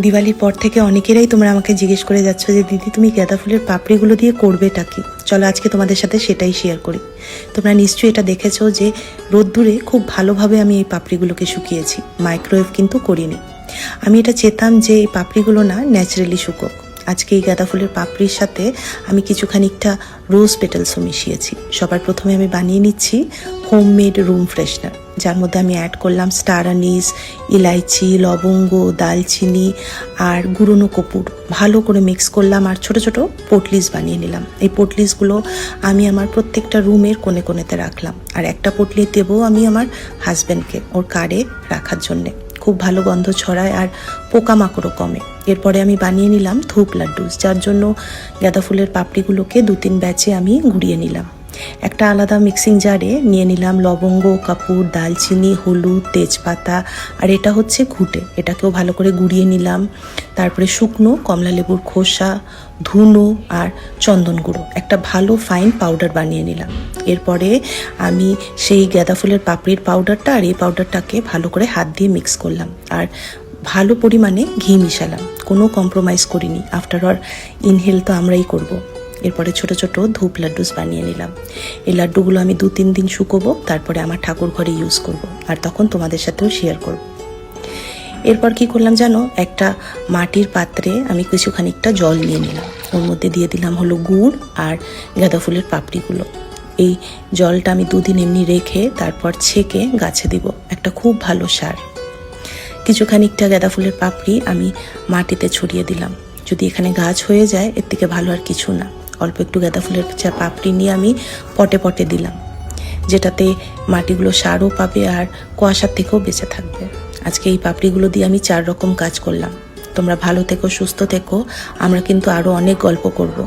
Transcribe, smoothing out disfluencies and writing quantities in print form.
দিওয়ালির পর থেকে অনেকেরাই তোমরা আমাকে জিজ্ঞেস করে যাচ্ছ যে দিদি তুমি গাঁদা ফুলের পাপড়িগুলো দিয়ে করবেটা কি। চলো আজকে তোমাদের সাথে সেটাই শেয়ার করি। তোমরা নিশ্চয়ই এটা দেখেছো যে রোদ্দুরে খুব ভালোভাবে আমি এই পাপড়িগুলোকে শুকিয়েছি, মাইক্রোওয়েভ কিন্তু করিনি। আমি এটা চেতাম যে এই পাপড়িগুলো না ন্যাচারালি শুকোক। আজকে এই গাঁদা ফুলের পাপড়ির সাথে আমি কিছু খানিকটা রোজ পেটালসও মিশিয়েছি। সবার প্রথমে আমি বানিয়ে নিচ্ছি হোমমেড রুম ফ্রেশনার, যার মধ্যে আমি অ্যাড করলাম স্টার আনিস, ইলাইচি, লবঙ্গ, দালচিনি আর গুঁড়ো কপুর ভালো করে মিক্স করলাম আর ছোট ছোট পোটলিস বানিয়ে নিলাম। এই পোটলিসগুলো আমি আমার প্রত্যেকটা রুমের কোণে কোণেতে রাখলাম, আর একটা পোটলি দেবো আমি আমার হাজব্যান্ডকে ওর কার্ডে রাখার জন্যে। খুব ভালো গন্ধ ছড়ায় আর পোকামাকড়ও কমে। এরপরে আমি বানিয়ে নিলাম ধূপ লাড্ডুস, যার জন্য গাঁদা ফুলের পাপড়িগুলোকে 2-3 ব্যাচে আমি গুঁড়িয়ে নিলাম। একটা আলাদা মিক্সিং জারে নিয়ে নিলাম লবঙ্গ, কাপুর, দালচিনি, হলুদ, তেজপাতা আর এটা হচ্ছে ঘুটে, এটাকেও ভালো করে গুঁড়িয়ে নিলাম। তারপরে শুকনো কমলা লেবুর খোসা, ধুনো আর চন্দন গুঁড়ো একটা ভালো ফাইন পাউডার বানিয়ে নিলাম। এরপরে আমি সেই গাঁদা ফুলের পাপড়ির পাউডারটা আর এই পাউডারটাকে ভালো করে হাত দিয়ে মিক্স করলাম আর ভালো পরিমাণে ঘি মিশালাম, কোনো কম্প্রোমাইজ করিনি। আফটার অল ইনহেল তো আমরাই করব। এরপরে ছোট ছোট ধূপ লাড্ডুস বানিয়ে নিলাম। এই লাড্ডুগুলো আমি 2-3 দিন শুকোবো, তারপরে আমার ঠাকুর ঘরে ইউজ করব আর তখন তোমাদের সাথেও শেয়ার করব। এরপর কি করলাম জানো, একটা মাটির পাত্রে আমি কিছু খানিকটা জল নিয়ে নিলাম, ওর মধ্যে দিয়ে দিলাম হলো গুড় আর গাঁদা ফুলের পাপড়িগুলো। এই জলটা আমি 2 দিন এমনি রেখে তারপর ছেঁকে গাছে দিব, একটা খুব ভালো সার। কিছু খানিকটা গাঁদা ফুলের পাপড়ি আমি মাটিতে ছড়িয়ে দিলাম। যদি এখানে গাছ হয়ে যায় এর থেকে ভালো আর কিছু না। অল্প একটু গাঁদা ফুলের পাপড়ি নিয়ে আমি পটে পটে দিলাম, যেটাতে মাটিগুলো সারও পাবে আর কুয়াশার থেকেও বেঁচে থাকবে। আজকে এই পাপড়িগুলো দিয়ে আমি 4 রকম কাজ করলাম। তোমরা ভালো থেকো, সুস্থ থেকো। আমরা কিন্তু আরও অনেক গল্প করব।